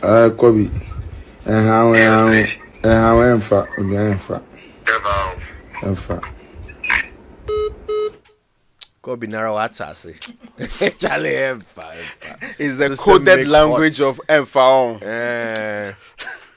Kobe. And how I'm fat. Kobe narrow atasi. Charlie Emfa. It's the coded language of Emfa.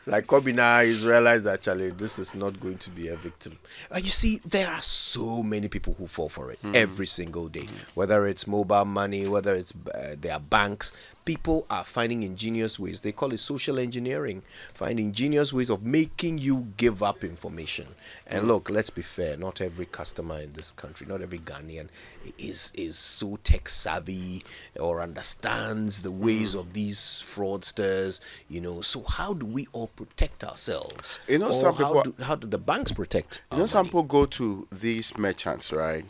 Like Kobe now, he's realized that Charlie, this is not going to be a victim. You see, there are so many people who fall for it every single day. Whether it's mobile money, whether it's their banks, people are finding ingenious ways. They call it social engineering. Find ingenious ways of making you give up information. And look, let's be fair. Not every customer in this country, not every Ghanaian is so tech savvy or understands the ways of these fraudsters. You know, so how do we all protect ourselves? You know, or some people. How do the banks protect? You know, some people go to these merchants, right?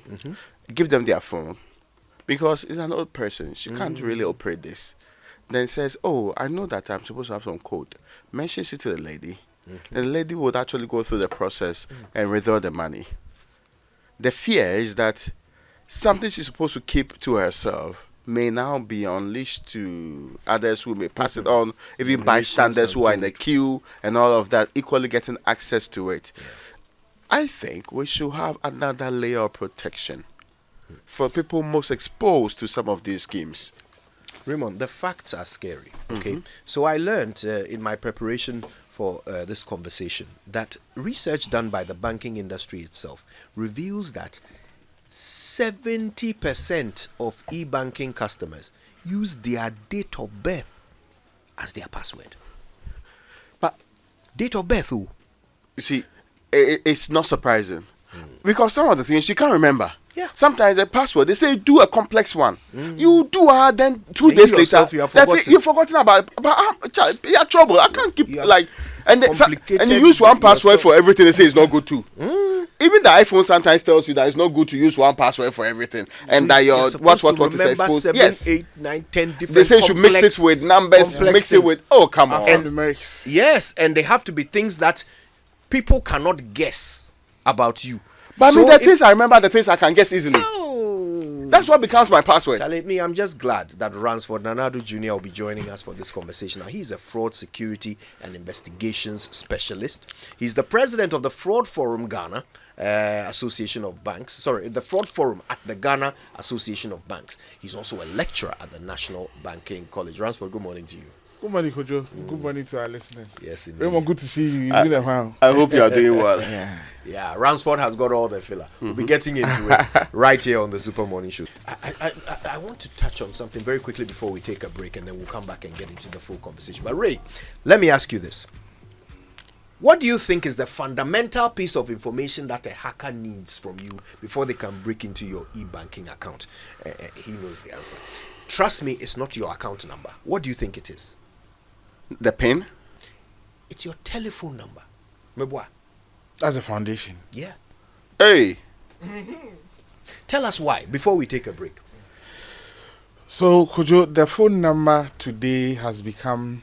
Give them their phone because it's an old person. She can't really operate this. Then says, "Oh, I know that I'm supposed to have some code." Mentions it to the lady. The lady would actually go through the process and withdraw the money. The fear is that something she's supposed to keep to herself may now be unleashed to others who may pass it on, even bystanders who are in the queue and all of that, equally getting access to it. I think we should have another layer of protection for people most exposed to some of these schemes. Raymond, the facts are scary. Okay, so I learned in my preparation for this conversation that research done by the banking industry itself reveals that 70% of e-banking customers use their date of birth as their password. But date of birth, you see, it's not surprising because some of the things you can't remember. Yeah. Sometimes the password, they say do a complex one. You do then 2 days later, you've forgotten about it. But you have trouble. I can't keep and you use one password for everything. They say it's not good too. Even the iPhone sometimes tells you that it's not good to use one password for everything, and that your what is exposed. 7, 8, 9, 10 different. They say you should mix it with numbers, mix it with come on. Yes, and they have to be things that people cannot guess about you. But so the things I remember, the things I can guess easily. That's what becomes my password. Charlie, I'm just glad that Ransford Nana Addo Jnr. will be joining us for this conversation. Now, he's a fraud security and investigations specialist. He's the president of the Fraud Forum Ghana Association of Banks. Sorry, the Fraud Forum at the Ghana Association of Banks. He's also a lecturer at the National Banking College. Ransford, good morning to you. Good morning, Kojo. Good morning to our listeners. Yes, indeed. Raymond, good to see you. It's been a while. I hope you are doing well. Yeah, Ransford has got all the filler. We'll be getting into it right here on the Super Morning Show. I want to touch on something very quickly before we take a break, and then we'll come back and get into the full conversation. But Ray, let me ask you this. What do you think is the fundamental piece of information that a hacker needs from you before they can break into your e-banking account? He knows the answer. Trust me, it's not your account number. What do you think it is? The PIN? It's your telephone number. Meboa. That's a foundation. Yeah. Hey. Tell us why before we take a break. So, Kojo, the phone number today has become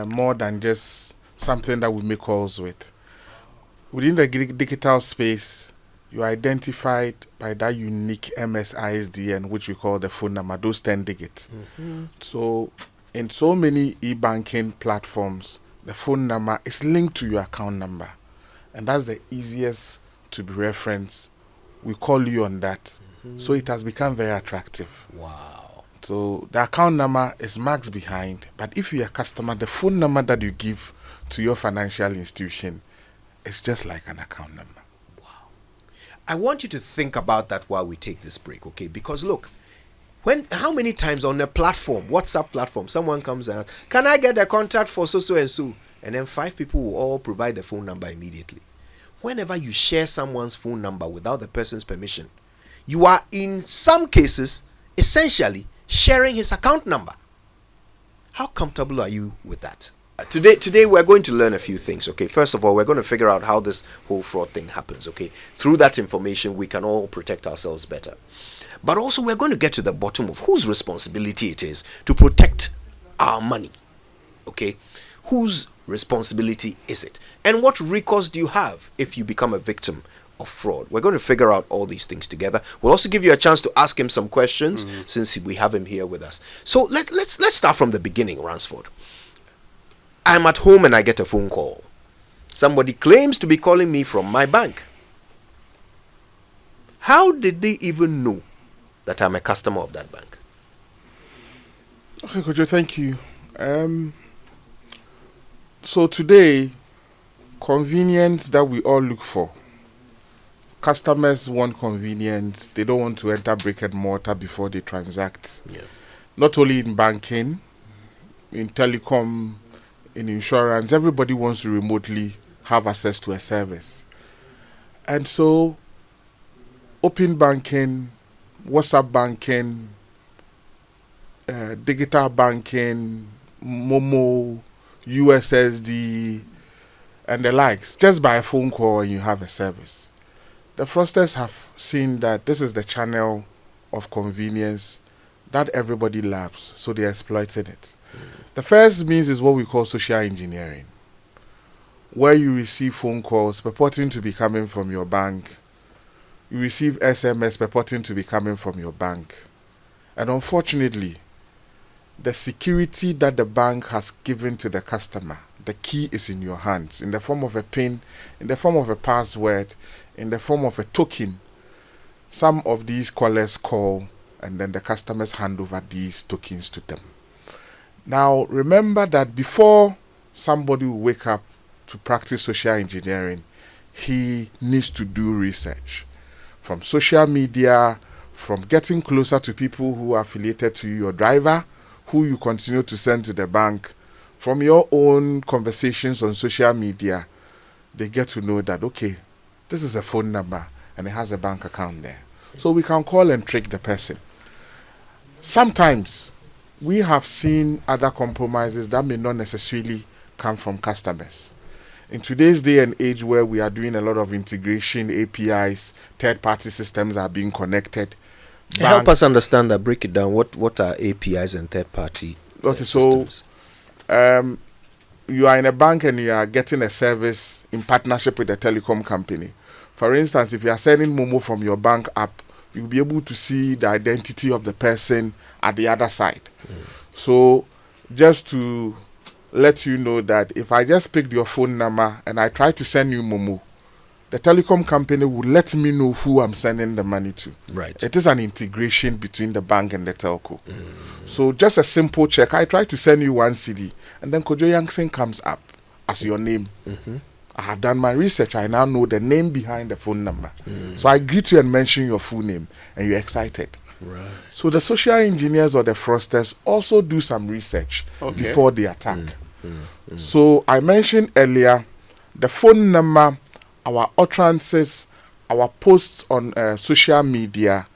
more than just something that we make calls with. Within the digital space, you are identified by that unique MSISDN, which we call the phone number, those 10 digits. So, in so many e-banking platforms, the phone number is linked to your account number. And that's the easiest to be referenced. We call you on that. So it has become very attractive. Wow. So the account number is marked behind. But if you're a customer, the phone number that you give to your financial institution is just like an account number. Wow. I want you to think about that while we take this break, okay? Because look, how many times on a platform, WhatsApp platform, someone comes and asks, can I get a contact for so and so? And then 5 people will all provide the phone number immediately. Whenever you share someone's phone number without the person's permission, you are in some cases essentially sharing his account number. How comfortable are you with that? Today we're going to learn a few things, okay? First of all, we're going to figure out how this whole fraud thing happens, okay? Through that information, we can all protect ourselves better. But also, we're going to get to the bottom of whose responsibility it is to protect our money, okay? Whose responsibility is it? And what recourse do you have if you become a victim of fraud? We're going to figure out all these things together. We'll also give you a chance to ask him some questions since we have him here with us. So let's start from the beginning, Ransford. I'm at home and I get a phone call. Somebody claims to be calling me from my bank. How did they even know that I'm a customer of that bank? Okay, Kojo, thank you. So today, convenience that we all look for. Customers want convenience. They don't want to enter brick and mortar before they transact. Yeah. Not only in banking, in telecom, in insurance, everybody wants to remotely have access to a service. And so, open banking, WhatsApp banking, digital banking, Momo, USSD, and the likes, just by a phone call and you have a service. The fraudsters have seen that this is the channel of convenience that everybody loves, so they're exploiting it. The first means is what we call social engineering, where you receive phone calls purporting to be coming from your bank. You receive SMS purporting to be coming from your bank. And unfortunately, the security that the bank has given to the customer, the key is in your hands, in the form of a PIN, in the form of a password, in the form of a token. Some of these callers call, and then the customers hand over these tokens to them. Now, remember that before somebody will wake up to practice social engineering, he needs to do research. From social media, from getting closer to people who are affiliated to your driver, who you continue to send to the bank, from your own conversations on social media, they get to know that, okay, this is a phone number and it has a bank account there. So we can call and trick the person. Sometimes we have seen other compromises that may not necessarily come from customers. In today's day and age where we are doing a lot of integration, APIs, third-party systems are being connected. Help us understand that, break it down. What are APIs and third-party systems? So you are in a bank and you are getting a service in partnership with a telecom company. For instance, if you are sending Momo from your bank app, you'll be able to see the identity of the person at the other side. So just to let you know that if I just picked your phone number and I try to send you Momo, the telecom company will let me know who I'm sending the money to. Right. It is an integration between the bank and the telco. So just a simple check. I try to send you one CD, and then Kojo Yankson comes up as your name. I have done my research. I now know the name behind the phone number. So I greet you and mention your full name, and you're excited. Right. So the social engineers or the fraudsters also do some research before they attack. So I mentioned earlier the phone number, our utterances, our posts on social media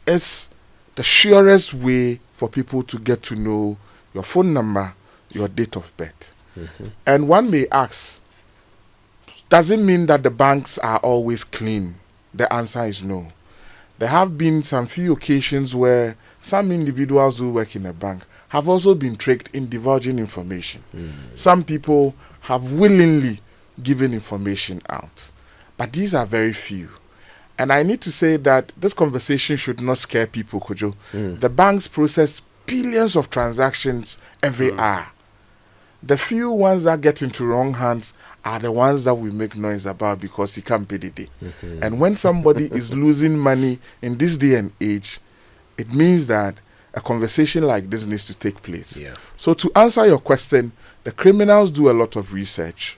is the surest way for people to get to know your phone number, your date of birth. And one may ask, does it mean that the banks are always clean? The answer is no. There have been some few occasions where some individuals who work in a bank have also been tricked in divulging information. Some people have willingly given information out. But these are very few. And I need to say that this conversation should not scare people, Kojo. The banks process billions of transactions every hour. The few ones that get into wrong hands are the ones that we make noise about because he can't pay the day. And when somebody is losing money in this day and age, it means that a conversation like this needs to take place. Yeah. So to answer your question, the criminals do a lot of research,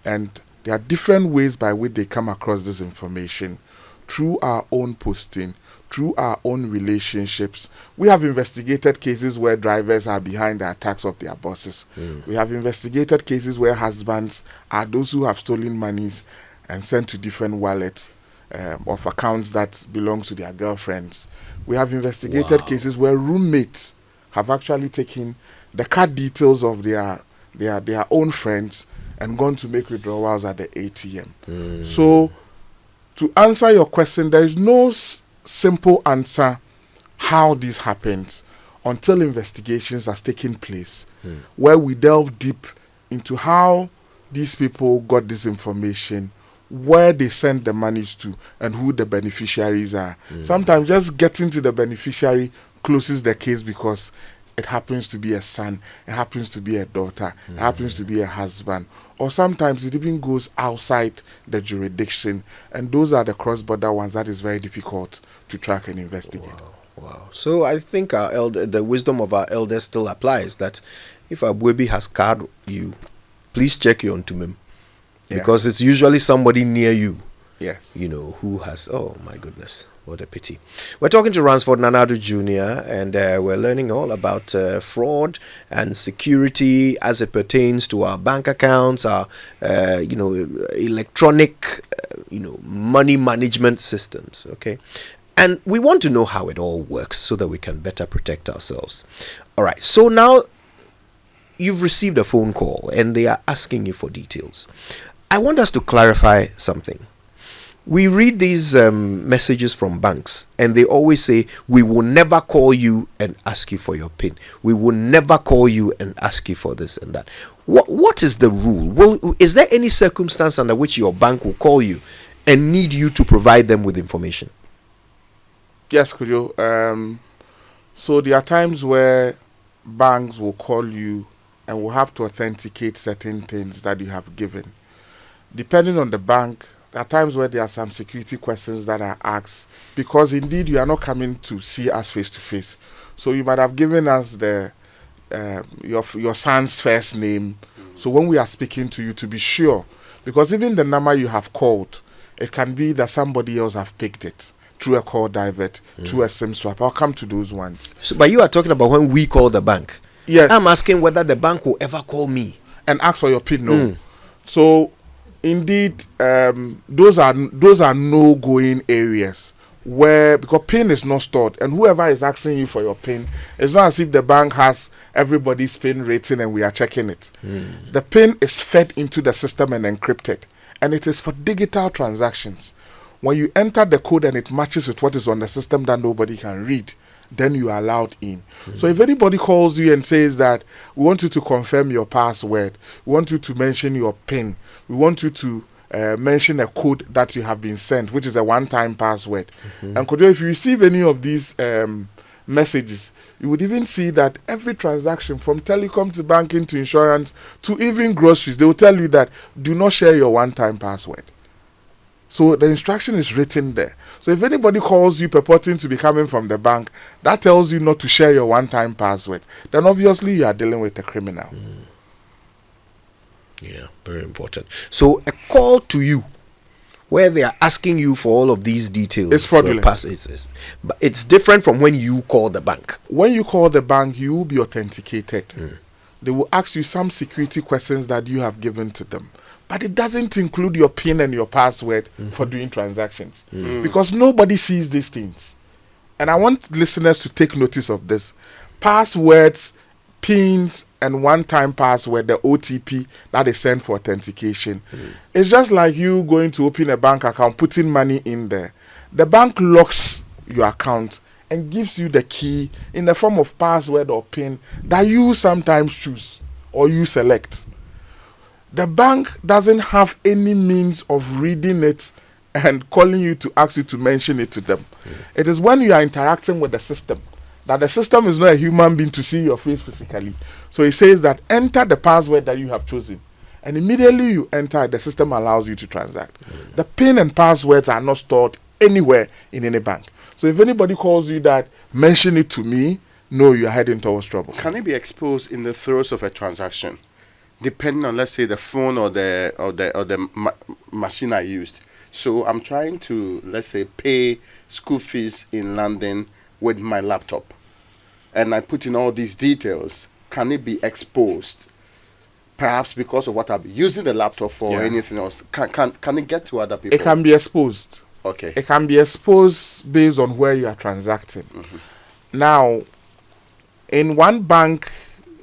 and there are different ways by which they come across this information through our own posting, through our own relationships. We have investigated cases where drivers are behind the attacks of their bosses. We have investigated cases where husbands are those who have stolen monies and sent to different wallets of accounts that belong to their girlfriends. We have investigated cases where roommates have actually taken the card details of their own friends and gone to make withdrawals at the ATM. So, to answer your question, there is no simple answer how this happens until investigations has taken place, where we delve deep into how these people got this information, where they send the monies to, and who the beneficiaries are. Sometimes just getting to the beneficiary closes the case because it happens to be a son, it happens to be a daughter, it happens to be a husband, or sometimes it even goes outside the jurisdiction, and those are the cross-border ones that is very difficult to track and investigate. Wow. So I think the wisdom of our elders still applies, that if a baby has card you, please check your ontumem, because it's usually somebody near you. Yes. Who has, oh my goodness, what a pity. We're talking to Ransford Nana Addo Jnr. and we're learning all about fraud and security as it pertains to our bank accounts, our, electronic, money management systems, okay? And we want to know how it all works so that we can better protect ourselves. All right, so now you've received a phone call and they are asking you for details. I want us to clarify something. We read these messages from banks and they always say, we will never call you and ask you for your PIN. We will never call you and ask you for this and that. What is the rule? Well, is there any circumstance under which your bank will call you and need you to provide them with information? Yes, Kujo. So there are times where banks will call you and will have to authenticate certain things that you have given. Depending on the bank, there are times where there are some security questions that are asked, because indeed you are not coming to see us face to face. So you might have given us your son's first name. So when we are speaking to you, to be sure, because even the number you have called, it can be that somebody else have picked it through a call divert, through a SIM swap. I'll come to those ones. So, but you are talking about when we call the bank. Yes. I'm asking whether the bank will ever call me and ask for your PIN. No. So indeed, those are no-going areas where, because PIN is not stored, and whoever is asking you for your PIN, it's not as if the bank has everybody's PIN rating and we are checking it. The PIN is fed into the system and encrypted, and it is for digital transactions. When you enter the code and it matches with what is on the system that nobody can read, then you are allowed in. So if anybody calls you and says that we want you to confirm your password, we want you to mention your PIN, we want you to mention a code that you have been sent, which is a one-time password. And Kojo, if you receive any of these messages, you would even see that every transaction, from telecom to banking to insurance to even groceries, they will tell you that do not share your one-time password. So the instruction is written there. So if anybody calls you purporting to be coming from the bank, that tells you not to share your one-time password, then obviously you are dealing with a criminal. Yeah, very important. So a call to you where they are asking you for all of these details, it's fraudulent. But it's different from when you call the bank. When you call the bank, you will be authenticated. They will ask you some security questions that you have given to them. But it doesn't include your PIN and your password for doing transactions. Because nobody sees these things. And I want listeners to take notice of this. Passwords, PINs, and one-time password, the OTP that is sent for authentication. It's just like you going to open a bank account, putting money in there. The bank locks your account and gives you the key in the form of password or PIN that you sometimes choose or you select. The bank doesn't have any means of reading it and calling you to ask you to mention it to them. It is when you are interacting with the system that the system is not a human being to see your face physically. So it says that enter the password that you have chosen. And immediately you enter, the system allows you to transact. The PIN and passwords are not stored anywhere in any bank. So if anybody calls you that, mention it to me, no, you're heading towards trouble. Can it be exposed in the throes of a transaction? Depending on, let's say, the phone or the machine I used. So I'm trying to, let's say, pay school fees in London with my laptop, and I put in all these details. Can it be exposed? Perhaps because of what I'll be using the laptop for or anything else. Can it get to other people? It can be exposed. Okay. It can be exposed based on where you are transacting. Now, in one bank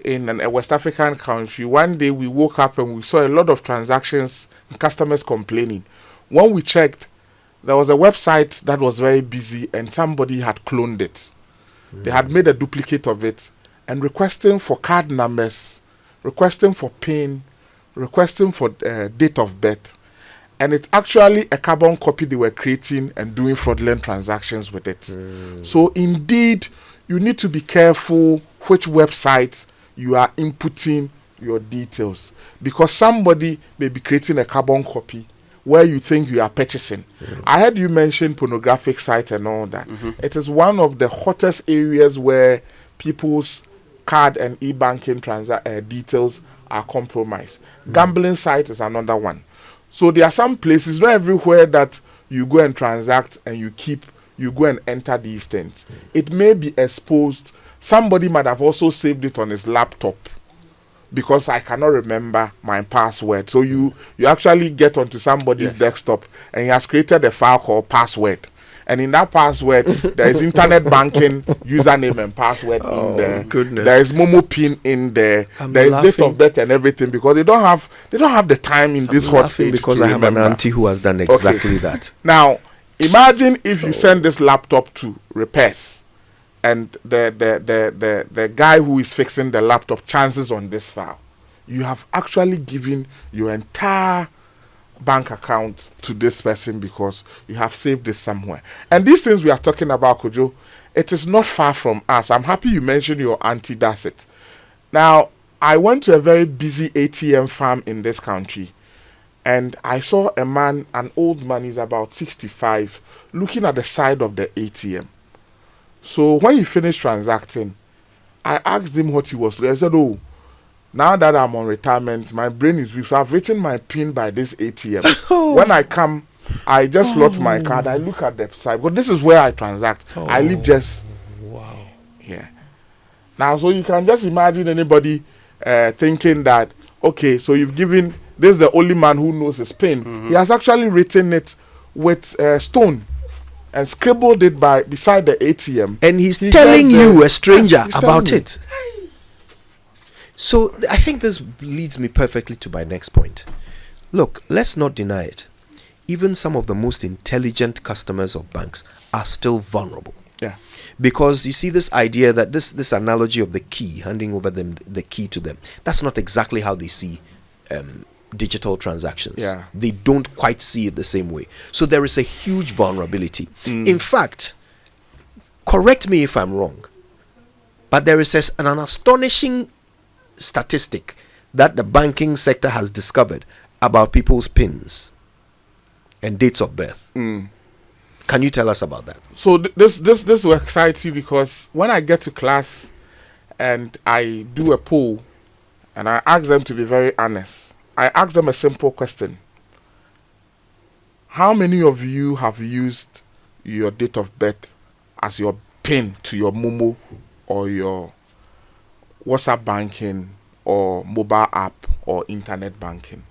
in a West African country, one day we woke up and we saw a lot of transactions and customers complaining. When we checked, there was a website that was very busy and somebody had cloned it. They had made a duplicate of it and requesting for card numbers, requesting for PIN, requesting for date of birth. And it's actually a carbon copy they were creating and doing fraudulent transactions with it. So indeed, you need to be careful which website you are inputting your details, because somebody may be creating a carbon copy where you think you are purchasing. I heard you mention pornographic sites and all that. It is one of the hottest areas where people's card and e-banking details are compromised. Gambling site is another one. So there are some places, not everywhere, that you go and transact and you go and enter these things. It may be exposed. Somebody might have also saved it on his laptop, because I cannot remember my password. So you actually get onto somebody's desktop and he has created a file called password. And in that password, there is internet banking username and password in there. Goodness. There is Momo pin in there. There is date of birth and everything, because they don't have the time in this hot age because to I have remember. an auntie who has done exactly that. Now, imagine if you send this laptop to repairs, and the guy who is fixing the laptop chances on this file. You have actually given your entire bank account to this person because you have saved this somewhere. And these things we are talking about, Kojo, it is not far from us. I'm happy you mentioned your auntie does it. Now, I went to a very busy ATM farm in this country, and I saw a man, an old man, he's about 65, looking at the side of the ATM. So when he finished transacting, I asked him what he was doing. I said, oh, now that I'm on retirement, my brain is weak, so I've written my PIN by this ATM. When I come, I just slot my card, I look at the side, but this is where I transact. I live just here. Now, so you can just imagine anybody thinking that, okay, so you've given, this is the only man who knows his PIN. He has actually written it with stone and scribbled it beside the ATM. And he's telling you, a stranger, about it. So I think this leads me perfectly to my next point. Look, let's not deny it. Even some of the most intelligent customers of banks are still vulnerable. Yeah. Because you see this idea that this analogy of the key, handing over them the key to them, that's not exactly how they see digital transactions. Yeah. They don't quite see it the same way. So there is a huge vulnerability. In fact, correct me if I'm wrong, but there is an astonishing statistic that the banking sector has discovered about people's PINs and dates of birth. Can you tell us about that? So this will excite you, because when I get to class and I do a poll and I ask them to be very honest, I ask them a simple question. How many of you have used your date of birth as your PIN to your Momo or your WhatsApp banking or mobile app or internet banking?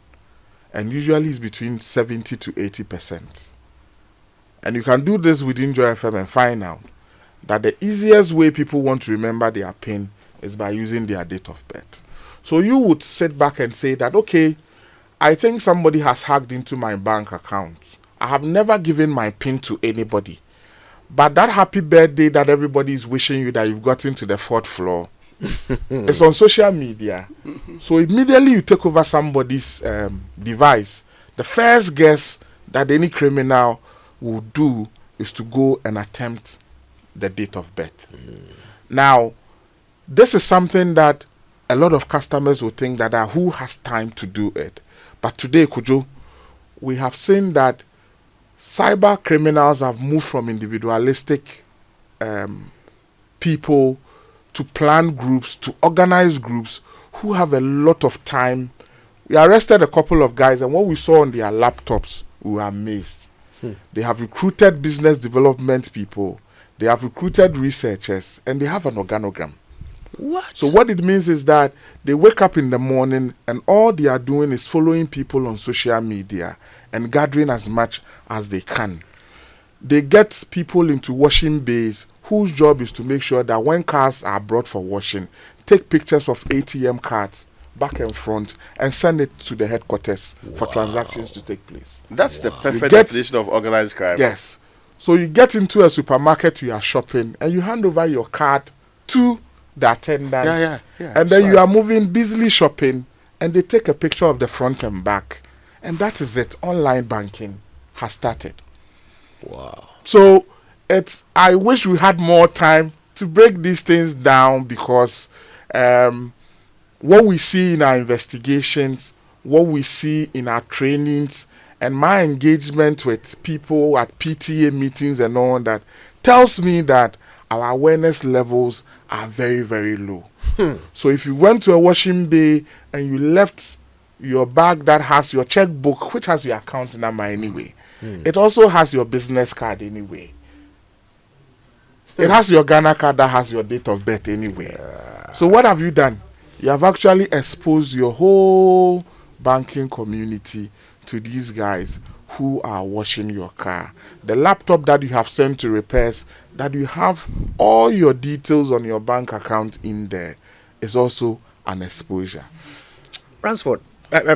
And usually it's between 70 to 80%. And you can do this within Joy FM and find out that the easiest way people want to remember their PIN is by using their date of birth. So you would sit back and say that, okay, I think somebody has hacked into my bank account. I have never given my PIN to anybody. But that happy birthday that everybody is wishing you, that you've gotten to the 4th floor, it's on social media. So immediately you take over somebody's device. The first guess that any criminal will do is to go and attempt the date of birth. Now, this is something that a lot of customers will think that who has time to do it. But today, Kujo, we have seen that cyber criminals have moved from individualistic people to plan groups, to organize groups who have a lot of time. We arrested a couple of guys, and what we saw on their laptops, we were amazed. They have recruited business development people, they have recruited researchers, and they have an organogram. What? So what it means is that they wake up in the morning and all they are doing is following people on social media and gathering as much as they can. They get people into washing bays whose job is to make sure that when cars are brought for washing, take pictures of ATM cards back and front and send it to the headquarters for transactions to take place. That's the perfect definition of organized crime. Yes. So you get into a supermarket, you are shopping, and you hand over your card to the attendant. And then you are moving, busily shopping, and they take a picture of the front and back. And that is it. Online banking has started. Wow. So I wish we had more time to break these things down because what we see in our investigations, what we see in our trainings, and my engagement with people at PTA meetings and all that tells me that our awareness levels are very, very low. So if you went to a washing bay and you left your bag that has your checkbook, which has your account number anyway, it also has your business card anyway. It has your Ghana card that has your date of birth anyway. So what have you done? You have actually exposed your whole banking community to these guys who are washing your car. The laptop that you have sent to repairs, that you have all your details on your bank account in there, is also an exposure. Ransford,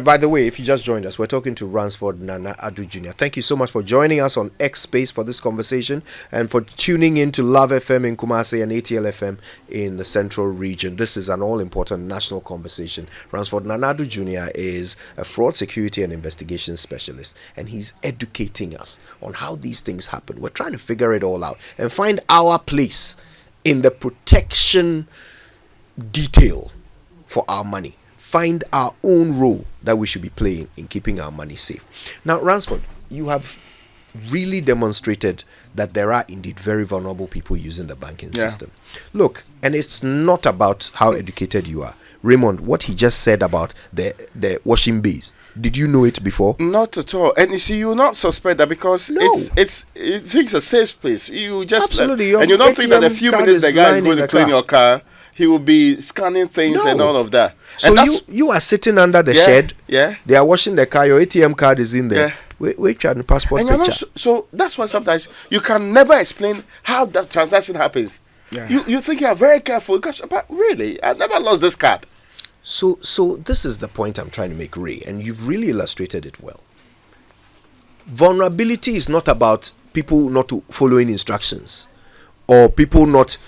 by the way, if you just joined us, we're talking to Ransford Nana Addo Jnr. Thank you so much for joining us on X Space for this conversation and for tuning in to Love FM in Kumasi and ATL FM in the Central Region. This is an all-important national conversation. Ransford Nana Addo Jnr. is a fraud, security and investigation specialist, and he's educating us on how these things happen. We're trying to figure it all out and find our place in the protection detail for our money. Find our own role that we should be playing in keeping our money safe. Now, Ransford, you have really demonstrated that there are indeed very vulnerable people using the banking system. Look, and it's not about how educated you are. Raymond, what he just said about the washing bays, did you know it before? Not at all. And you see, you not suspect that because No. it's a safe place. You just Absolutely. and you don't think that a ATM few card minutes the is guy is lying going in to the clean car. your car, he will be scanning things and No. all of that. So And that's, you are sitting under the shed. Yeah. They are washing the car. Your ATM card is in there. Yeah. Wait, your passport And you're picture. not, so that's why sometimes you can never explain how that transaction happens. Yeah. You think you are very careful because, but really, I never lost this card. So this is the point I'm trying to make, Ray, and you've really illustrated it well. Vulnerability is not about people not following instructions or people not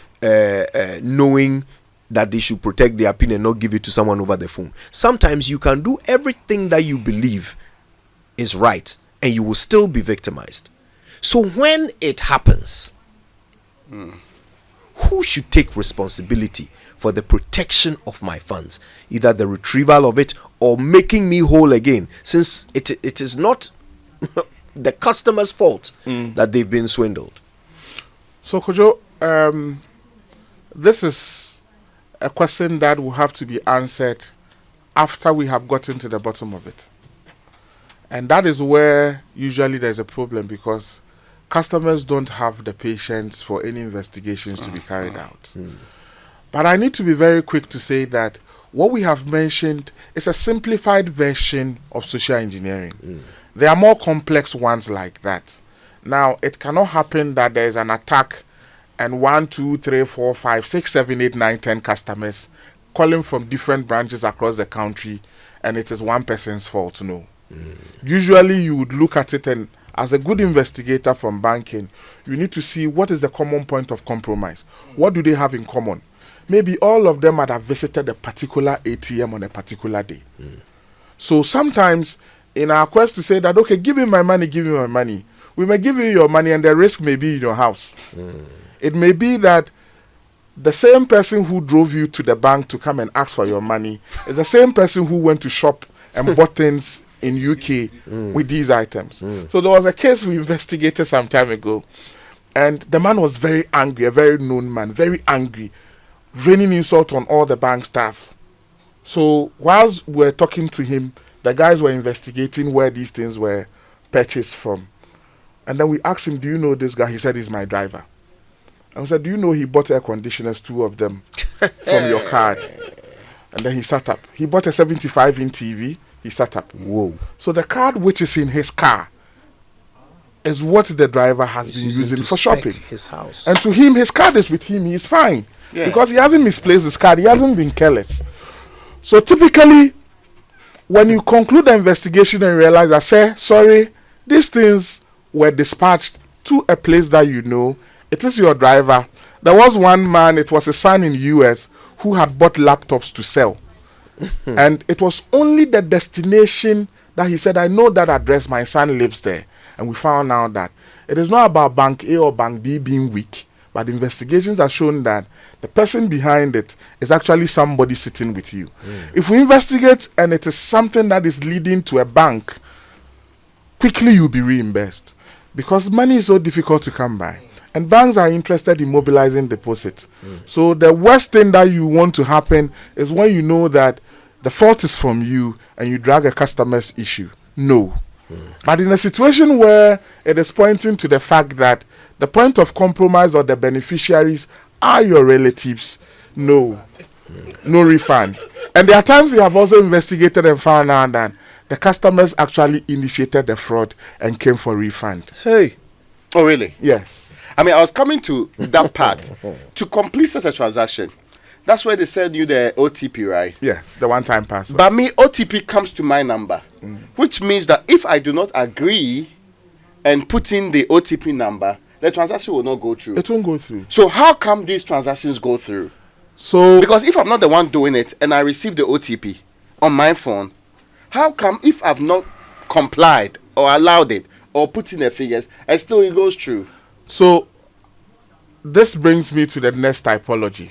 knowing that they should protect their PIN and not give it to someone over the phone. Sometimes you can do everything that you believe is right and you will still be victimized. So when it happens, who should take responsibility for the protection of my funds? Either the retrieval of it or making me whole again, since it is not the customer's fault that they've been swindled. So, Kojo, this is a question that will have to be answered after we have gotten to the bottom of it. And that is where usually there's a problem because customers don't have the patience for any investigations to be carried out. But I need to be very quick to say that what we have mentioned is a simplified version of social engineering. There are more complex ones like that. Now, it cannot happen that there is an attack and 1, 2, 3, 4, 5, 6, 7, 8, 9, 10 customers calling from different branches across the country and it is one person's fault. No. Usually you would look at it, and as a good investigator from banking, you need to see what is the common point of compromise. What do they have in common? Maybe all of them might have visited a particular ATM on a particular day. So sometimes in our quest to say that, okay, give me my money, we may give you your money and the risk may be in your house. It may be that the same person who drove you to the bank to come and ask for your money is the same person who went to shop and bought things in UK with these items. So there was a case we investigated some time ago, and the man was very angry, a very known man, very angry, raining insult on all the bank staff. So whilst we were talking to him, the guys were investigating where these things were purchased from. And then we asked him, do you know this guy? He said, he's my driver. And we said, do you know he bought air conditioners, 2 of them, from your card? And then he sat up. He bought a 75-inch TV. He sat up. Whoa. So the card which is in his car is what the driver has been using to for spec shopping. his house. And to him, his card is with him. He's fine. Yeah. Because he hasn't misplaced his card. He hasn't been careless. So typically, when you conclude the investigation and realize that, say, sorry, these things were dispatched to a place that you know, it is your driver. There was one man, it was a son in US, who had bought laptops to sell. And it was only the destination that he said, I know that address, my son lives there. And we found out that it is not about Bank A or Bank B being weak, But investigations have shown that the person behind it is actually somebody sitting with you. If we investigate and it is something that is leading to a bank, quickly you'll be reimbursed, because money is so difficult to come by. And banks are interested in mobilizing deposits. So the worst thing that you want to happen is when you know that the fault is from you and you drag a customer's issue. No. But in a situation where it is pointing to the fact that the point of compromise or the beneficiaries are your relatives, no refund. And there are times we have also investigated and found out that the customers actually initiated the fraud and came for refund. Hey. Oh, really? Yes. I mean, I was coming to that part. To complete such a transaction, that's where they send you the OTP, right? Yes, the one-time password. But me, OTP comes to my number, which means that if I do not agree and put in the OTP number, the transaction will not go through. It won't go through. So how come these transactions go through? So Because if I'm not the one doing it and I receive the OTP on my phone, how come if I've not complied or allowed it or put in the figures and still it goes through? So this brings me to the next typology.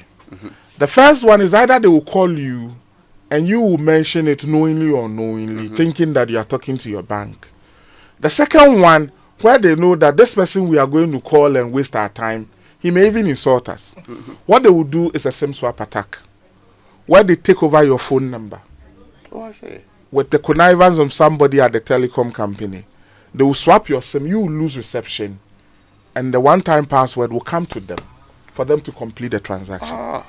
The first one is either they will call you and you will mention it knowingly or unknowingly, thinking that you are talking to your bank. The second one, where they know that this person we are going to call and waste our time, he may even insult us. What they will do is a SIM swap attack, where they take over your phone number. Oh, I see. With the connivance of somebody at the telecom company. They will swap your SIM, you will lose reception, and the one-time password will come to them for them to complete the transaction.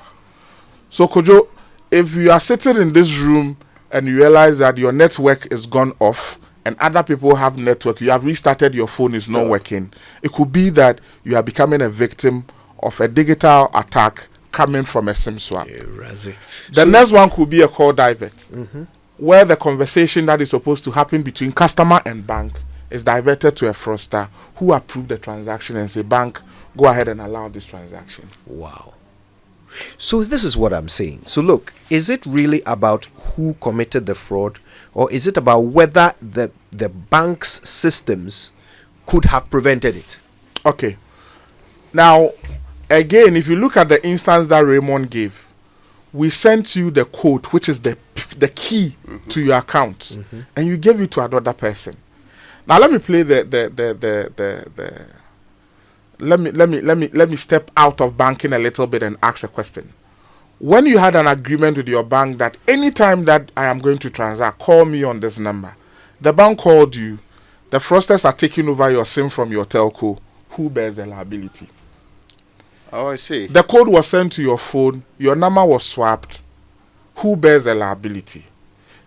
So, Kojo, if you are sitting in this room and you realize that your network is gone off and other people have network, you have restarted your phone, is not working, it could be that you are becoming a victim of a digital attack coming from a SIM swap. The next one could be a call divert, where the conversation that is supposed to happen between customer and bank is diverted to a fraudster who approved the transaction and say, bank, go ahead and allow this transaction. Wow. So this is what I'm saying. So look, is it really about who committed the fraud, or is it about whether the bank's systems could have prevented it? Okay. Now, again, if you look at the instance that Raymond gave, we sent you the code, which is the key to your account, and you gave it to another person. Now let me play let me step out of banking a little bit and ask a question. When you had an agreement with your bank that anytime that I am going to transact, call me on this number, the bank called you, the fraudsters are taking over your SIM from your telco, who bears the liability? Oh, I see. The code was sent to your phone, your number was swapped, who bears the liability?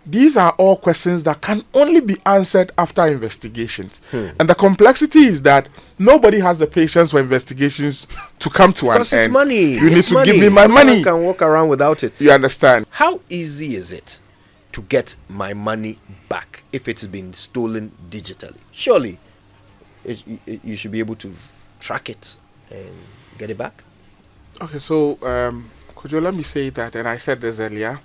These are all questions that can only be answered after investigations. And the complexity is that nobody has the patience for investigations to come to an end. Because it's money. You need It's to money. give me my No one money. can walk around without it. You understand? How easy is it to get my money back if it's been stolen digitally? Surely you should be able to track it and get it back. Okay, so, Kojo, let me say that, and I said this earlier,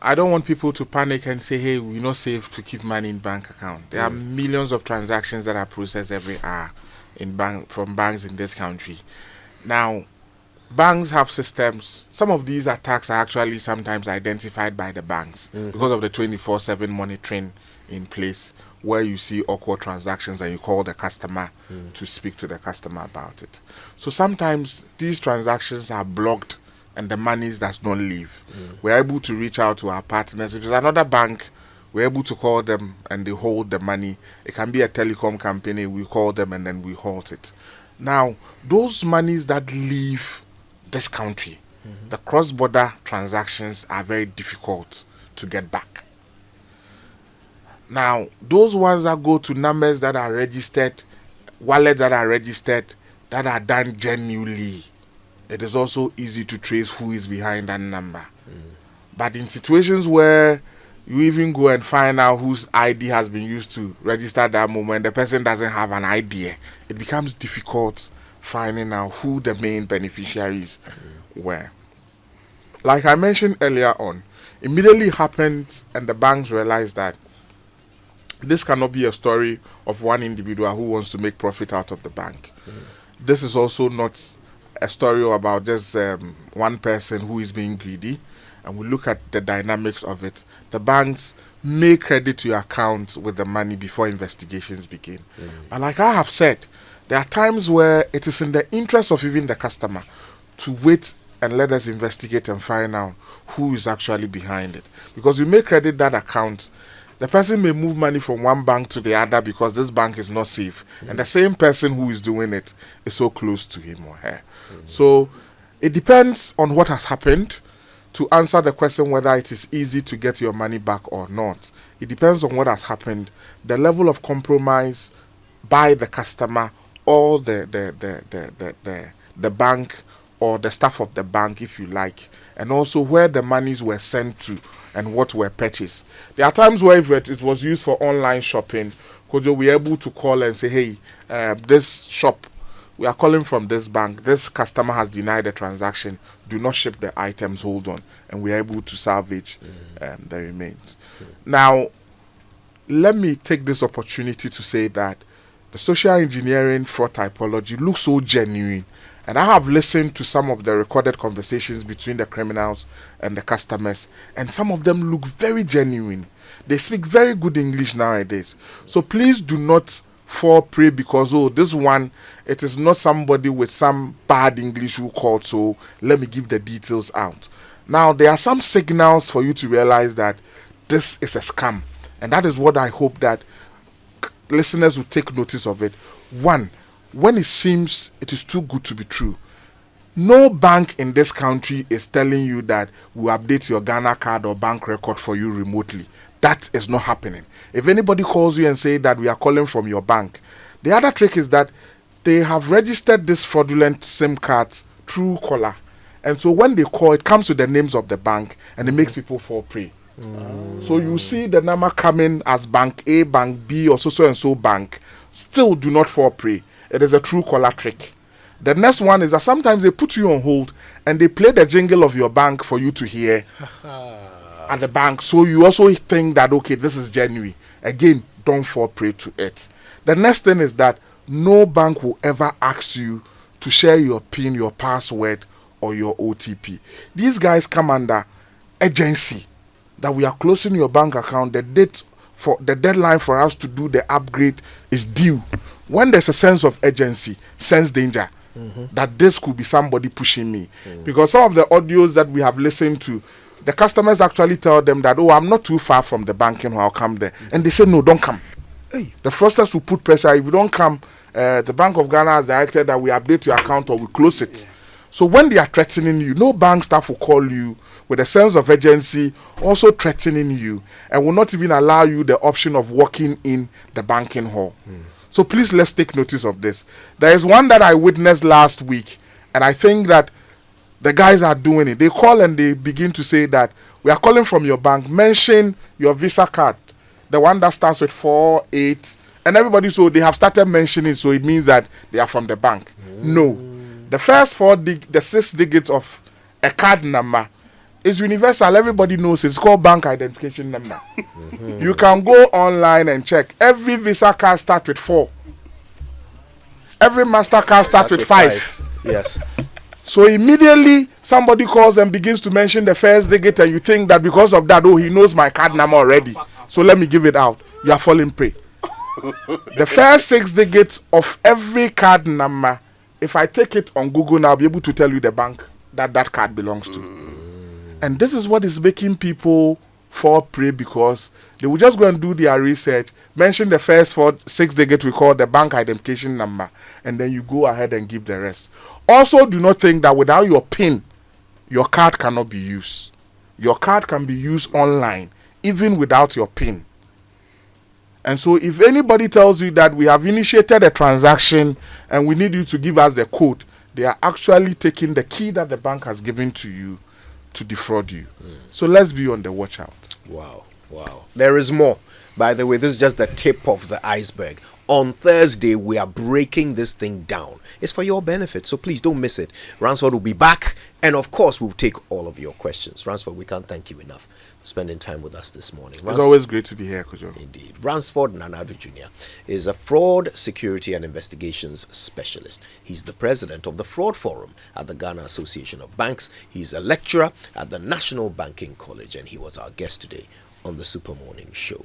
I don't want people to panic and say, hey, we're not safe to keep money in bank account. There are millions of transactions that are processed every hour from banks in this country. Now, banks have systems. Some of these attacks are actually sometimes identified by the banks because of the 24/7 monitoring in place, where you see awkward transactions and you call the customer to speak to the customer about it. So sometimes these transactions are blocked and the monies does not leave. We're able to reach out to our partners. If it's another bank, we're able to call them and they hold the money. It can be a telecom company, we call them and then we halt it. Now, those monies that leave this country, the cross-border transactions are very difficult to get back. Now, those ones that go to numbers that are registered, wallets that are registered, that are done genuinely, it is also easy to trace who is behind that number. But in situations where you even go and find out whose ID has been used to register that moment, the person doesn't have an idea, it becomes difficult finding out who the main beneficiaries were. Like I mentioned earlier on, immediately happened and the banks realized that this cannot be a story of one individual who wants to make profit out of the bank. This is also not a story about just one person who is being greedy, and we look at the dynamics of it, the banks may credit your account with the money before investigations begin. But like I have said, there are times where it is in the interest of even the customer to wait and let us investigate and find out who is actually behind it. Because you may credit that account, the person may move money from one bank to the other because this bank is not safe. And the same person who is doing it is so close to him or her. So it depends on what has happened to answer the question whether it is easy to get your money back or not. It depends on what has happened, the level of compromise by the customer or the bank or the staff of the bank, if you like, and also where the monies were sent to and what were purchased. There are times where if it was used for online shopping, could you be able to call and say, hey, this shop, we are calling from this bank, this customer has denied the transaction, do not ship the items, hold on, and we are able to salvage the remains. Now, let me take this opportunity to say that the social engineering fraud typology looks so genuine, and I have listened to some of the recorded conversations between the criminals and the customers, and some of them look very genuine. They speak very good English nowadays. So please do not fall prey because, oh, this one, it is not somebody with some bad English who called, so let me give the details out. Now, there are some signals for you to realize that this is a scam, and that is what I hope that listeners will take notice of it. One, when it seems it is too good to be true. No bank in this country is telling you that we update your Ghana card or bank record for you remotely. That is not happening. If anybody calls you and say that we are calling from your bank, the other trick is that they have registered this fraudulent SIM cards through caller. And so when they call, it comes with the names of the bank and it makes people fall prey. So you see the number coming as bank A, bank B, or so and so bank. Still do not fall prey. It is a true caller trick. The next one is that sometimes they put you on hold and they play the jingle of your bank for you to hear at the bank. So you also think that, okay, this is genuine. Again, don't fall prey to it. The next thing is that no bank will ever ask you to share your PIN, your password, or your OTP. These guys come under urgency that we are closing your bank account. The deadline for us to do the upgrade is due. When there's a sense of urgency, sense danger, that this could be somebody pushing me. Because some of the audios that we have listened to, the customers actually tell them that, oh, I'm not too far from the banking hall, I'll come there. And they say, no, don't come. Hey. The fraudsters will put pressure. If you don't come, the Bank of Ghana has directed that we update your account or we close it. Yeah. So when they are threatening you, no bank staff will call you with a sense of urgency, also threatening you, and will not even allow you the option of walking in the banking hall. So please, let's take notice of this. There is one that I witnessed last week, and I think that the guys are doing it. They call and they begin to say that we are calling from your bank. Mention your Visa card, the one that starts with 48, and everybody, so they have started mentioning, so it means that they are from the bank. No. The first the 6 digits of a card number is universal. Everybody knows it's called bank identification number. You can go online and check. Every Visa card starts with 4. Every MasterCard starts with 5. Yes. So immediately somebody calls and begins to mention the first digit, and you think that because of that, oh, he knows my card number already, so let me give it out. You are falling prey. The first 6 digits of every card number, if I take it on Google now, I'll be able to tell you the bank that card belongs to. And this is what is making people fall prey, because they will just go and do their research, mention the first 6 digits we call the bank identification number, and then you go ahead and give the rest. Also, do not think that without your PIN, your card cannot be used. Your card can be used online, even without your PIN. And so if anybody tells you that we have initiated a transaction and we need you to give us the code, they are actually taking the key that the bank has given to you to defraud you. So let's be on the watch out. Wow. There is more. By the way, this is just the tip of the iceberg. On Thursday, we are breaking this thing down. It's for your benefit, so please don't miss it. Ransford will be back, and of course, we'll take all of your questions. Ransford, we can't thank you enough for spending time with us this morning. It's always great to be here, Kojo. Indeed. Ransford Nana Addo Jnr. is a fraud, security, and investigations specialist. He's the president of the Fraud Forum at the Ghana Association of Banks. He's a lecturer at the National Banking College, and he was our guest today on the Super Morning Show.